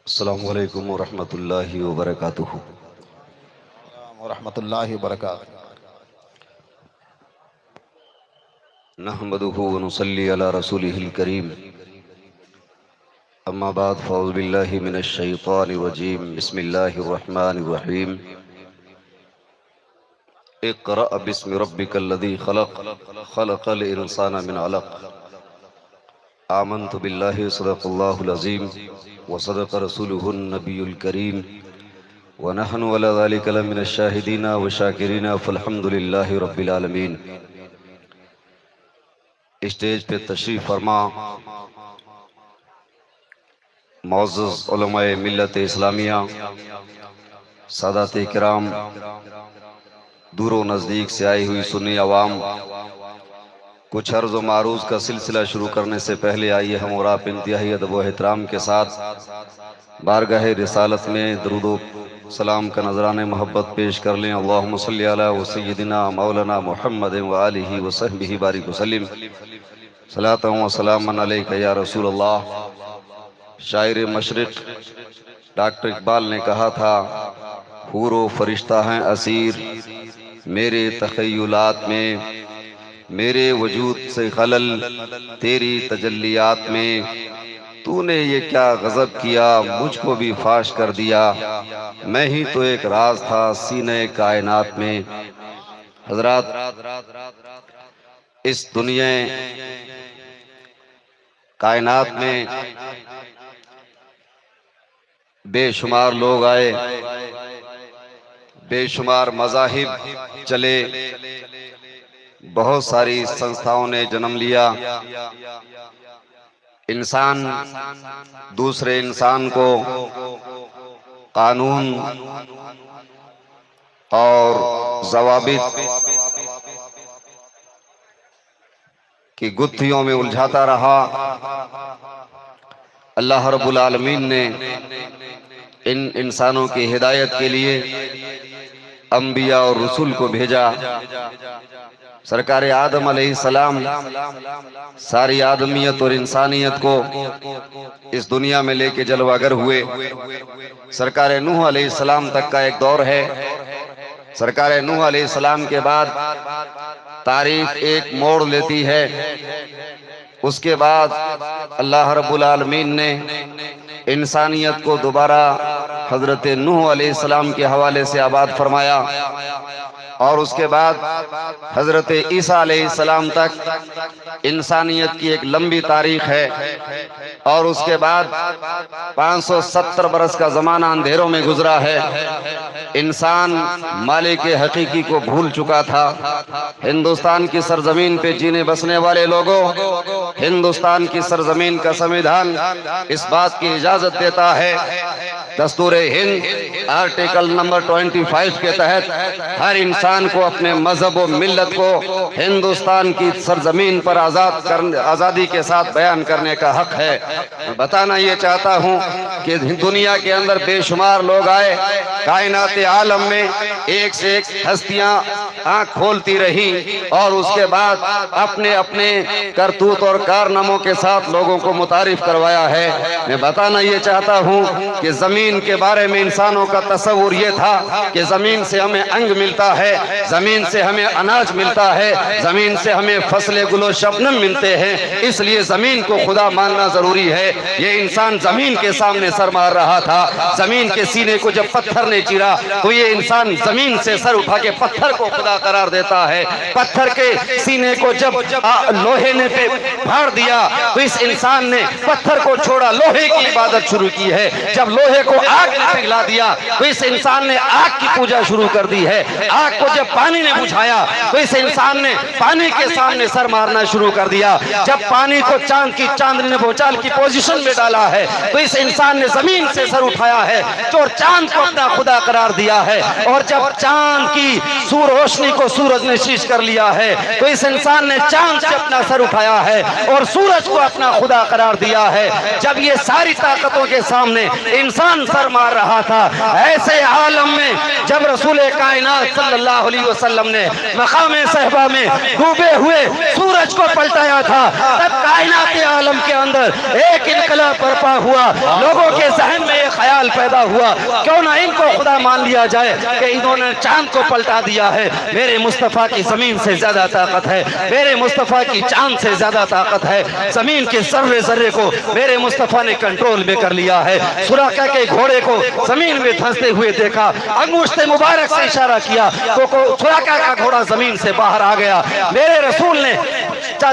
السلام علیکم ورحمۃ اللہ وبرکاتہ۔ ورحمۃ اللہ وبرکاتہ۔ نحمدہ ونصلی علی رسولہ الکریم، اما بعد فاعوذ باللہ من الشیطان الرجیم، بسم اللہ الرحمن الرحیم۔ اقرأ باسم ربک الذی خلق، خلق الانسان من علق۔ آمنت باللہ صدق اللہ العظیم وصدق رسولہ النبی الکریم، ونحن علی ذلک لمن الشاہدین والشاکرین، فالحمد للہ رب العالمین۔ اسٹیج پہ تشریف فرما معزز علماء ملت اسلامیہ، سادات کرام، دور و نزدیک سے آئی ہوئی سنی عوام، کچھ عرض و معروض کا سلسلہ شروع کرنے سے پہلے آئیے ہم اور آپ انتہائی ادب و احترام کے ساتھ بارگاہ رسالت میں درود و سلام کا نذرانِ محبت پیش کر لیں۔ اللہم صلی علی سیدنا مولانا محمد وآلہ وصحبہ بارک وسلم، صلاۃ و سلام علیک یا رسول اللہ۔ شاعر مشرق ڈاکٹر اقبال نے کہا تھا، حور و فرشتہ ہیں اسیر میرے تخیلات میں، میرے وجود سے خلل تیری تجلیات میں، تو نے یہ کیا غضب کیا مجھ کو بھی فاش کر دیا، میں ہی تو ایک راز تھا سینہ کائنات میں۔ حضرات، اس دنیا کائنات میں بے شمار لوگ آئے، بے شمار مذاہب چلے، بہت ساری سنستھاؤں نے جنم لیا۔ انسان دوسرے انسان کو قانون اور ضوابط کی گتھیوں میں الجھاتا رہا۔ اللہ رب العالمین نے ان انسانوں کی ہدایت کے لیے انبیاء اور رسول کو بھیجا۔ سرکار آدم علیہ السلام ساری آدمیت اور انسانیت کو اس دنیا میں لے کے جلوہ گر ہوئے۔ سرکار نوح علیہ السلام تک کا ایک دور ہے۔ سرکار نوح علیہ السلام کے بعد تاریخ ایک موڑ لیتی ہے۔ اس کے بعد اللہ رب العالمین نے انسانیت کو دوبارہ حضرت نوح علیہ السلام کے حوالے سے آباد فرمایا، اور اس کے بعد حضرت عیسیٰ علیہ السلام تک انسانیت کی ایک لمبی تاریخ ہے، اور اس کے بعد 570 برس کا زمانہ اندھیروں میں گزرا ہے۔ انسان مالک حقیقی کو بھول چکا تھا۔ ہندوستان کی سرزمین پہ جینے بسنے والے لوگوں، ہندوستان کی سرزمین کا سنویدھان اس بات کی اجازت دیتا ہے، دستور ہند آرٹیکل نمبر 25 کے تحت ہر انسان کو اپنے مذہب و ملت کو ہندوستان کی سرزمین پر آزادی کے ساتھ بیان کرنے کا حق ہے۔ میں بتانا یہ چاہتا ہوں کہ دنیا کے اندر بے شمار لوگ آئے، کائنات عالم میں ایک سے ایک ہستیاں آنکھ کھولتی رہی، اور اس کے بعد اپنے اپنے کرتوت اور کارناموں کے ساتھ لوگوں کو متعارف کروایا ہے۔ میں بتانا یہ چاہتا ہوں کہ زمین کے بارے میں انسانوں کا تصور یہ تھا کہ زمین سے ہمیں انگ ملتا ہے، زمین سے ہمیں اناج ملتا ہے، زمین سے ہمیں فصل گل و شبنم ملتے ہیں، اس لیے زمین کو خدا ماننا ضروری ہے۔ یہ انسان زمین کے سامنے سر مار رہا تھا۔ زمین کے سینے کو جب پتھر نے چیرا تو یہ انسان زمین سے سر اٹھا کے پتھر کو خدا قرار دیتا ہے۔ پتھر کے سینے کو جب لوہے نے پہ پھاڑ دیا تو اس انسان نے پتھر کو چھوڑا، لوہے کی عبادت شروع کی ہے۔ جب لوہے کو آگ نے پگھلا دیا تو اس انسان نے آگ کی پوجا شروع کر دی ہے۔ آگ کو جب پانی نے بجھایا تو اس انسان نے پانی کے سامنے سر مارنا شروع کر دیا۔ جب پانی کو چاند کی چاندنی نے بھوچال کی پوزیشن میں ڈالا ہے تو اس انسان نے زمین سے سر اٹھایا ہے اور چاند کو اپنا خدا قرار دیا ہے۔ اور جب چاند کی روشنی کو سورج نے شیش کر لیا ہے تو اس انسان نے چاند سے اپنا سر اٹھایا ہے اور سورج کو اپنا خدا قرار دیا ہے۔ جب یہ ساری طاقتوں کے سامنے انسان جان سر مار رہا تھا، ایسے عالم میں جب رسول کائنات صلی اللہ علیہ وسلم نے مقام صحبہ میں ڈوبے ہوئے سورج کو پلٹایا تھا، تب کائنات عالم کے اندر ایک انقلاب برپا ہوا، لوگوں کے ذہن میں ایک خیال پیدا ہوا، کیوں نہ ان کو خدا مان لیا جائے کہ انہوں نے چاند کو پلٹا دیا ہے۔ میرے مصطفیٰ کی زمین سے زیادہ طاقت ہے، میرے مصطفیٰ کی چاند سے زیادہ طاقت ہے، زمین کے ذرے ذرے کو میرے مصطفیٰ نے کنٹرول میں کر لیا ہے۔ سراقہ کے گھوڑے کو زمین میں دھنستے ہوئے دیکھا، انگشت مبارک سے اشارہ کیا تو سراقہ کا گھوڑا زمین سے باہر آ گیا۔ میرے رسول نے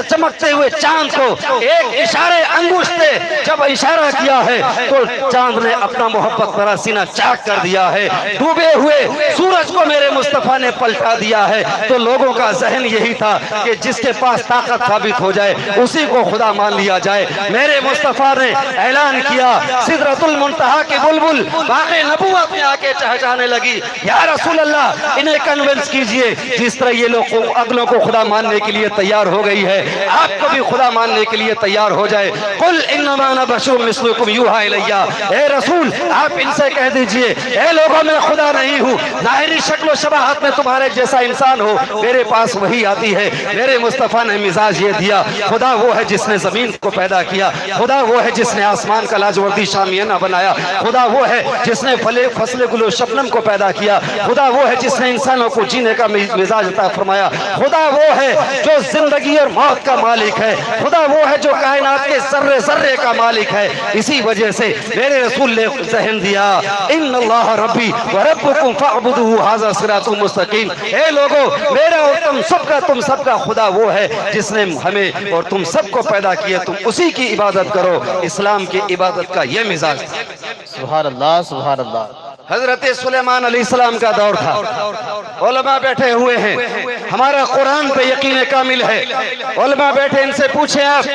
چمکتے ہوئے چاند کو ایک اشارے انگشت سے جب اشارہ کیا ہے تو چاند نے اپنا محبت بھرا سینہ چاک کر دیا ہے۔ ڈوبے ہوئے سورج کو میرے مصطفیٰ نے پلٹا دیا ہے۔ تو لوگوں کا ذہن یہی تھا کہ جس کے پاس طاقت ثابت ہو جائے اسی کو خدا مان لیا جائے۔ میرے مصطفیٰ نے اعلان کیا، سدرۃ المنتہا کی بلبل باغ نبوت میں آ کے چہچہانے لگی، یا رسول اللہ انہیں کنونس کیجئے، جس طرح یہ لوگ اگلوں کو خدا ماننے کے لیے تیار ہو گئی ہے، آپ کو بھی خدا ماننے کے لیے تیار ہو جائے۔ قل انما انا بشر مثلکم یوحی الی، اے رسول آپ ان سے کہہ دیجئے اے لوگوں میں خدا نہیں ہوں، ظاہری شکل و شباہت میں تمہارے جیسا انسان ہو، میرے پاس وہی آتی ہے۔ میرے مصطفیٰ نے مزاج یہ دیا، خدا وہ ہے جس نے زمین کو پیدا کیا، خدا وہ ہے جس نے آسمان کا لاجوردی شامیانہ بنایا، خدا وہ ہے جس نے فصل گل و شبنم کو پیدا کیا، خدا وہ ہے جس نے انسانوں کو جینے کا مزاج عطا فرمایا، خدا وہ ہے جو زندگی اور موت کا مالک ہے، خدا وہ ہے جو کائنات کے ذرے ذرے کا مالک ہے۔ اسی وجہ سے میرے رسول نے ذہن دیا، ان اللہ ربی وربکم فاعبدوہ ھذا صراط مستقیم، اے لوگو میرا اور تم سب کا خدا وہ ہے جس نے ہمیں اور تم سب کو پیدا کیا، تم اسی کی عبادت کرو۔ اسلام کی عبادت کا یہ مزاج۔ سبحان اللہ سبحان اللہ۔ حضرت سلیمان علیہ السلام کا دور تھا، علماء بیٹھے ہوئے ہیں، ہمارا قرآن پہ یقین کامل ہے، علماء بیٹھے ان سے پوچھیں آپ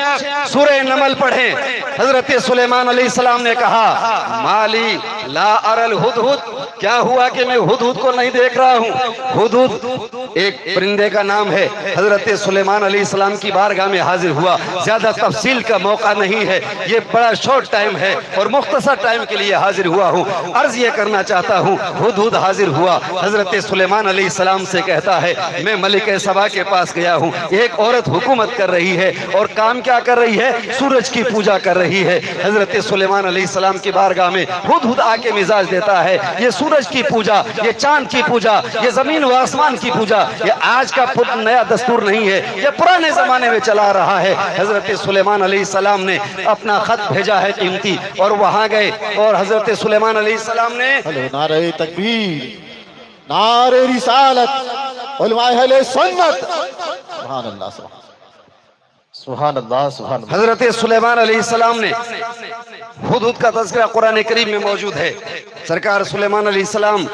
سورہ نمل پڑھیں۔ حضرت سلیمان علیہ السلام نے کہا، مالی لا ارى الہدہد، کیا ہوا کہ میں ہدہد کو نہیں دیکھ رہا ہوں؟ ہدہد ایک پرندے کا نام ہے۔ حضرت سلیمان علیہ السلام کی بارگاہ میں حاضر ہوا، زیادہ تفصیل کا موقع نہیں ہے، یہ بڑا شارٹ ٹائم ہے اور مختصر ٹائم کے لیے حاضر ہوا ہوں۔ عرض یہ کرنا چاہتا ہوں، ہدہد حاضر ہوا، حضرت سلیمان علیہ السلام سے کہتا ہے میں ملک سبا کے پاس گیا ہوں، ایک عورت حکومت کر رہی ہے اور کام کیا کر رہی ہے؟ سورج کی پوجا کر رہی ہے۔ حضرت سلیمان علیہ السلام کی بارگاہ میں ہدہد آ کے مزاج دیتا ہے، یہ سورج کی پوجا، یہ چاند کی پوجا، یہ زمین و آسمان کی پوجا یہ آج کا نیا دستور نہیں ہے، یہ پرانے زمانے میں چلا رہا ہے۔ حضرت سلیمان علیہ السلام نے اپنا خط بھیجا ہے قیمتی، اور وہاں گئے اور حضرت سلیمان علیہ السلام نے نعرہ تکبیر، نعرہ رسالت، علماء اہل سنت، سبحان اللہ سبحان اللہ سبحان اللہ۔ حضرت سلیمان علیہ السلام نے ہدہد کا تذکرہ قرآن کریم میں موجود ہے۔ سرکار سلیمان علیہ السلام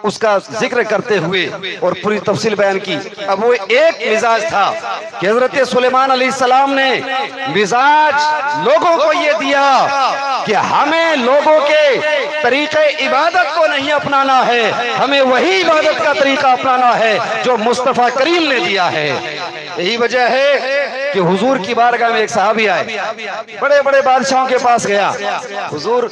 اس کا ذکر کرتے ہوئے اور پوری تفصیل بیان کی۔ اب وہ ایک مزاج تھا کہ حضرت سلیمان علیہ السلام نے مزاج لوگوں کو یہ دیا کہ ہمیں لوگوں کے طریقے عبادت کو نہیں اپنانا ہے، ہمیں وہی عبادت کا طریقہ اپنانا ہے جو مصطفیٰ کریم نے دیا ہے۔ یہی وجہ ہے کہ حضور کی بارگاہ میں ایک صحابی آئے، بڑے بڑے بادشاہوں کے پاس گیا، حضور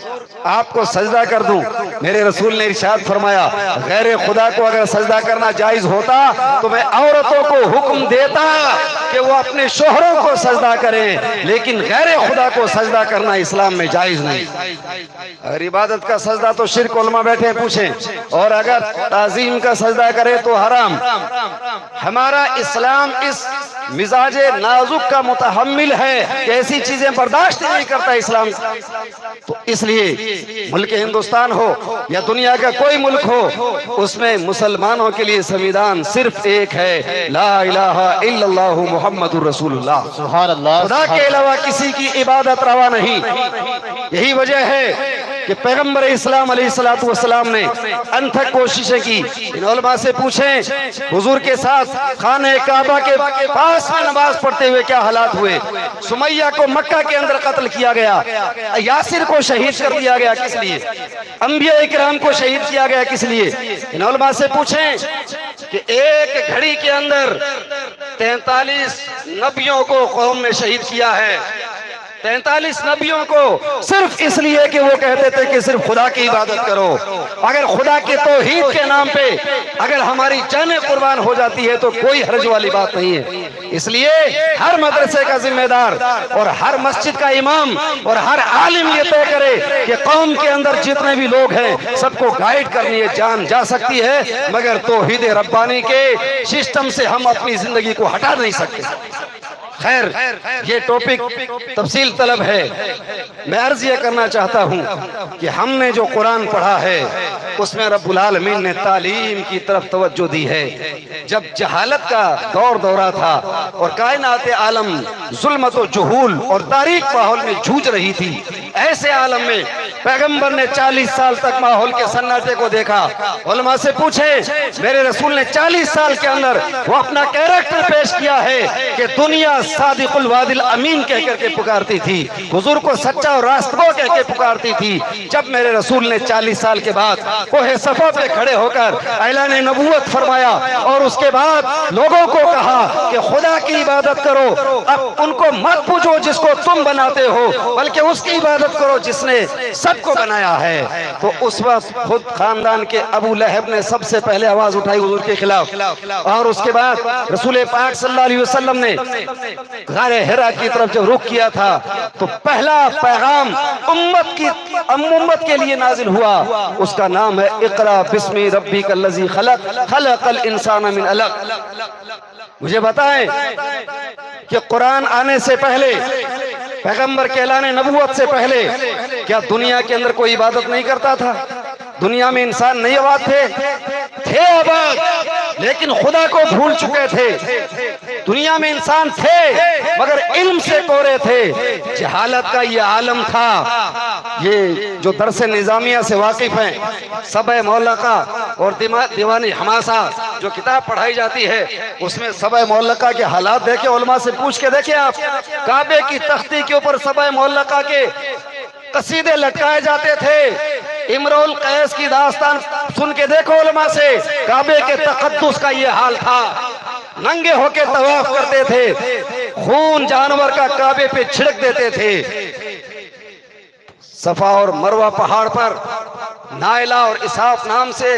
آپ کو سجدہ کر دوں؟ میرے رسول نے ارشاد فرمایا، غیر خدا کو اگر سجدہ کرنا جائز ہوتا تو میں عورتوں کو حکم دیتا کہ وہ اپنے شوہروں کو سجدہ کریں، لیکن غیر خدا کو سجدہ کرنا اسلام میں جائز نہیں۔ اگر عبادت کا سجدہ تو شرک، علماء بیٹھے پوچھیں، اور اگر تعظیم کا سجدہ کرے تو حرام۔ ہمارا اسلام اس مزاج نازک کا متحمل ہے کہ ایسی چیزیں برداشت نہیں کرتا اسلام۔ تو اس لیے ملک ہندوستان ہو یا دنیا کا کوئی ملک ہو، اس میں مسلمانوں کے لیے سمویدھان صرف ایک ہے، لا الہ الا اللہ محمد الرسول اللہ، سبحان اللہ۔ خدا کے علاوہ کسی کی عبادت روا نہیں۔ یہی وجہ ہے کہ پیغمبر اسلام علیہ السلام نے انتھک کوششیں کی۔ ان علماء سے پوچھیں حضور کے ساتھ خانہ کعبہ کے پاس میں نماز پڑھتے ہوئے کیا حالات ہوئے؟ سمیہ کو مکہ کے اندر قتل کیا گیا، یاسر کو شہید کر دیا گیا، کس لیے؟ انبیاء اکرام کو شہید کیا گیا، کس لیے؟ ان علماء سے پوچھیں کہ ایک گھڑی کے اندر 43 نبیوں کو قوم نے شہید کیا ہے، 43 نبیوں کو صرف اس لیے کہ وہ کہتے تھے کہ صرف خدا کی عبادت کرو. اگر خدا کی توحید کے نام پہ اگر ہماری جانیں قربان ہو جاتی ہے تو کوئی حرج والی بات نہیں ہے. اس لیے ہر مدرسے کا ذمہ دار اور ہر مسجد کا امام اور ہر عالم یہ طے کرے کہ قوم کے اندر جتنے بھی لوگ ہیں سب کو گائیڈ کرنی ہے. جان جا سکتی ہے مگر توحید ربانی کے سسٹم سے ہم اپنی زندگی کو ہٹا نہیں سکتے. خیر یہ ٹاپک تفصیل طلب ہے. میں عرض یہ کرنا چاہتا ہوں کہ ہم نے جو قرآن پڑھا ہے اس میں رب العالمین نے تعلیم کی طرف توجہ دی ہے. جب جہالت کا دورہ تھا اور کائنات عالم ظلمت و جہول اور تاریک ماحول میں جھوج رہی تھی، ایسے عالم میں پیغمبر نے 40 سال تک ماحول کے سناٹے کو دیکھا. علماء سے پوچھے، میرے رسول نے 40 سال کے اندر وہ اپنا کیریکٹر پیش کیا ہے کہ دنیا صادق الوعد الامین کہہ کر کے پکارتی تھی، حضور کو سچا اور راستگو کہہ کے پکارتی تھی. جب میرے رسول نے 40 سال کے بعد کوہ صفا پہ کھڑے ہو کر اعلان نبوت فرمایا اور اس کے بعد لوگوں کو کہا کہ خدا کی عبادت کرو، اب ان کو مت پوچھو جس کو تم بناتے ہو بلکہ اس کی عبادت کرو جس نے سب کو بنایا ہے، تو اس وقت خود خاندان کے ابو لہب نے سب سے پہلے آواز اٹھائی حضور کے خلاف. اور اس کے بعد رسول پاک صلی اللہ علیہ وسلم نے غار حرا کی طرف جب رخ کیا تھا تو پہلا پیغام امت کے لیے نازل ہوا، اس کا نام ہے اقرا بسم ربک الذی خلق خلق الانسان من علق. مجھے بتائیں کہ قرآن آنے سے پہلے، پیغمبر کے اعلان نبوت سے پہلے کیا دنیا کے اندر کوئی عبادت نہیں کرتا تھا؟ دنیا میں انسان نہیں آباد تھے آباد، لیکن خدا کو بھول چکے تھے. دنیا میں انسان تھے مگر علم سے کورے تھے. جہالت کا یہ عالم تھا. یہ جو درس نظامیہ سے واقف ہیں، سبع معلقہ اور دیوان حماسہ جو کتاب پڑھائی جاتی ہے اس میں سبع معلقہ کے حالات دیکھیں، علماء سے پوچھ کے دیکھیں آپ. کعبے کی تختی کے اوپر سبع معلقہ کے قصیدے لٹکائے جاتے تھے. امرؤ القیس کی داستان سن کے دیکھو علماء سے. کعبے کے تقدس کا یہ حال تھا. ننگے ہو کے طواف کرتے تھے، خون جانور کا کعبے پہ چھڑک دیتے تھے. صفا اور مروہ پہاڑ پر نائلہ اور اسحاق نام سے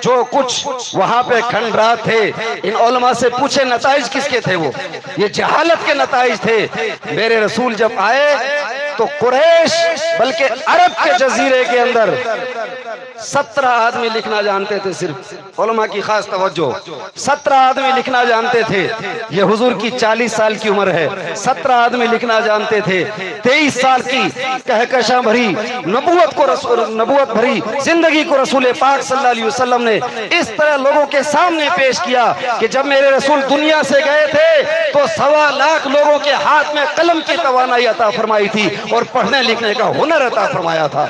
جو کچھ وہاں پہ کھنڈرات تھے، ان علماء سے پوچھے نتائج کس کے تھے؟ وہ یہ جہالت کے نتائج تھے. میرے رسول جب آئے تو قریش بلکہ عرب کے جزیرے کے اندر 17 آدمی لکھنا جانتے تھے. صرف علماء کی خاص توجہ، 17 آدمی لکھنا جانتے تھے. یہ حضور کی 40 سال کی عمر ہے. 17 آدمی لکھنا جانتے تھے. 23 سال کی کہکشاں بھری نبوت بھری زندگی کو رسول پاک صلی اللہ علیہ وسلم نے اس طرح لوگوں کے سامنے پیش کیا کہ جب میرے رسول دنیا سے گئے تھے تو 1.25 لاکھ لوگوں کے ہاتھ میں قلم کی توانائی عطا فرمائی تھی اور پڑھنے لکھنے کا ہنر عطا فرمایا تھا.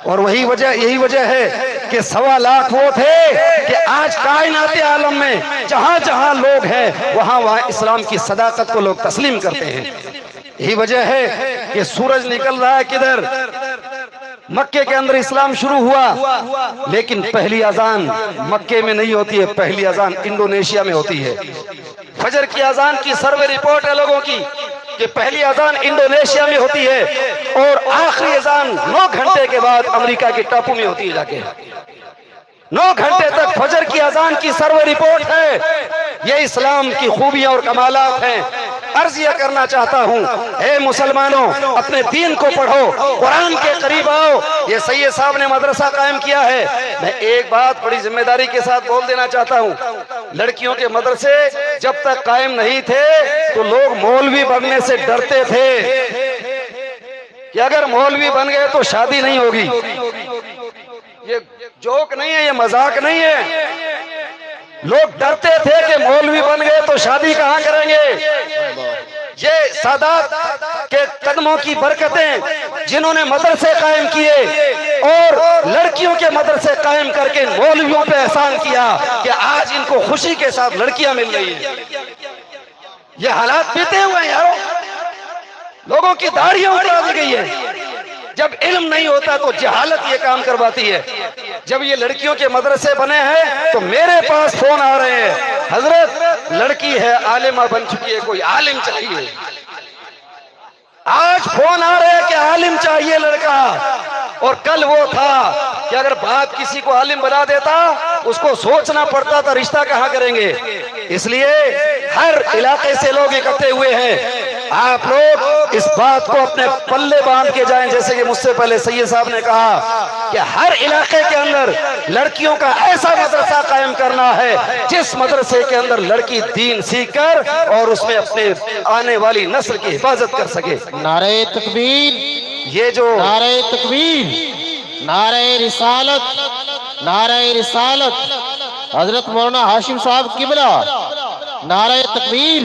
اور یہی وجہ ہے کہ 1.25 لاکھ وہ تھے کہ آج کائنات عالم میں جہاں جہاں لوگ ہیں وہاں اسلام کی صداقت کو لوگ تسلیم کرتے ہیں. یہی وجہ ہے کہ سورج نکل رہا ہے کدھر؟ مکے کے اندر اسلام شروع ہوا، لیکن پہلی اذان مکے میں نہیں ہوتی ہے، پہلی اذان انڈونیشیا میں ہوتی ہے. فجر کی اذان کی سروے رپورٹ ہے لوگوں کی کہ پہلی اذان انڈونیشیا میں ہوتی ہے اور آخری اذان 9 گھنٹے کے بعد امریکہ کے ٹاپو میں ہوتی ہے. جا کے 9 گھنٹے تک فجر کی اذان کی سروے رپورٹ ہے. یہ اسلام کی خوبیاں اور کمالات ہیں. عرض یہ کرنا چاہتا ہوں، اے مسلمانوں، اپنے دین کو پڑھو، قرآن کے قریب آؤ. یہ سید صاحب نے مدرسہ قائم کیا ہے. میں ایک بات بڑی ذمہ داری کے ساتھ بول دینا چاہتا ہوں، لڑکیوں کے مدرسے جب تک قائم نہیں تھے تو لوگ مولوی بننے سے ڈرتے تھے کہ اگر مولوی بن گئے تو شادی نہیں ہوگی. یہ جوک نہیں ہے، یہ مذاق نہیں ہے. لوگ ڈرتے تھے کہ مولوی بن گئے تو شادی کہاں کریں گے. یہ سادات کے قدموں کی برکتیں جنہوں نے مدرسے قائم کیے اور لڑکیوں کے مدرسے قائم کر کے مولویوں پہ احسان کیا کہ آج ان کو خوشی کے ساتھ لڑکیاں مل رہی ہیں. یہ حالات بیتے ہوئے ہیں یارو. لوگوں کی داڑھیاں اڑا دی گئی ہے. جب علم نہیں ہوتا تو جہالت یہ کام کرواتی ہے. جب یہ لڑکیوں کے مدرسے بنے ہیں تو میرے پاس فون آ رہے ہیں، حضرت لڑکی ہے عالمہ بن چکی ہے، کوئی عالم چاہیے. آج فون آ رہے کہ عالم چاہیے لڑکا، اور کل وہ تھا کہ اگر باپ کسی کو عالم بنا دیتا اس کو سوچنا پڑتا تھا رشتہ کہاں کریں گے۔ اس لیے ہر علاقے سے لوگ اکٹھے ہوئے ہیں، آپ لوگ اس بات کو اپنے پلے باندھ کے جائیں، جیسے کہ مجھ سے پہلے سید صاحب نے کہا کہ ہر علاقے کے اندر لڑکیوں کا ایسا مدرسہ قائم کرنا ہے جس مدرسے کے اندر لڑکی دین سیکھ کر اور اس میں اپنے آنے والی نسل کی حفاظت کر سکے۔ نعرہ تکبیر، یہ جو نعرہ تکبیر، نعرہ رسالت، نعرہ رسالت، حضرت مولانا ہاشم صاحب قبلہ، نعرہ تکبیر۔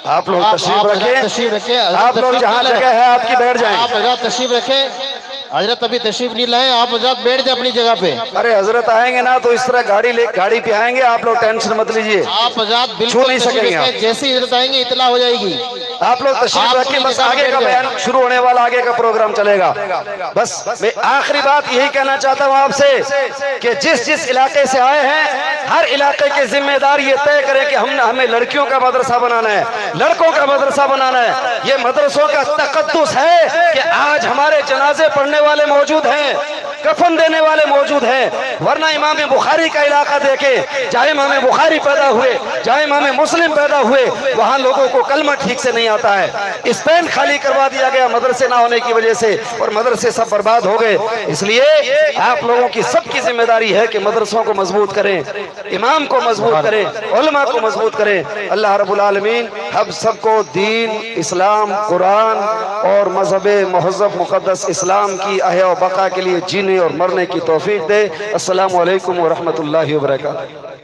آپ لوگ تشریف تشریف رکھیں، رکھیں، آپ لوگ جہاں جگہ ہے آپ کی بیٹھ جائیں۔ آپ حضرت تشریف رکھیں، حضرت ابھی تشریف نہیں لائے، آپ حضرت بیٹھ جائیں اپنی جگہ پہ۔ ارے حضرت آئیں گے نا تو اس طرح گاڑی پہ آئیں گے، آپ لوگ ٹینشن مت لیجئے، آپ حضرت چھو بالکل نہیں سکیں گے آپ۔ جیسی حضرت آئیں گے اطلاع ہو جائے گی۔ آپ لوگ تشریف رکھیں، بس آگے کا بیان شروع ہونے والا، آگے کا پروگرام چلے گا۔ بس میں آخری بات یہی کہنا چاہتا ہوں آپ سے کہ جس علاقے سے آئے ہیں ہر علاقے کے ذمہ دار یہ طے کریں کہ ہمیں لڑکیوں کا مدرسہ بنانا ہے، لڑکوں کا مدرسہ بنانا ہے۔ یہ مدرسوں کا تقدس ہے کہ آج ہمارے جنازے پڑھنے والے موجود ہیں، کفن دینے والے موجود ہیں، ورنہ امام بخاری کا علاقہ دیکھیں، جہاں امام بخاری پیدا ہوئے، جہاں امام مسلم پیدا ہوئے، وہاں لوگوں کو کلمہ ٹھیک سے نہیں آتا ہے۔ اسپین خالی کروا دیا گیا مدرسے نہ ہونے کی وجہ سے، اور مدرسے سب برباد ہو گئے۔ اس لیے آپ لوگوں کی سب کی ذمہ داری ہے کہ مدرسوں کو مضبوط کریں، امام کو مضبوط کریں، علماء کو مضبوط کریں۔ اللہ رب العالمین ہم سب کو دین، اسلام، قرآن اور مذہب مہذب مقدس اسلام کی احیا و بقا کے لیے جینے اور مرنے کی توفیق دے۔ السلام علیکم ورحمۃ اللہ وبرکاتہ۔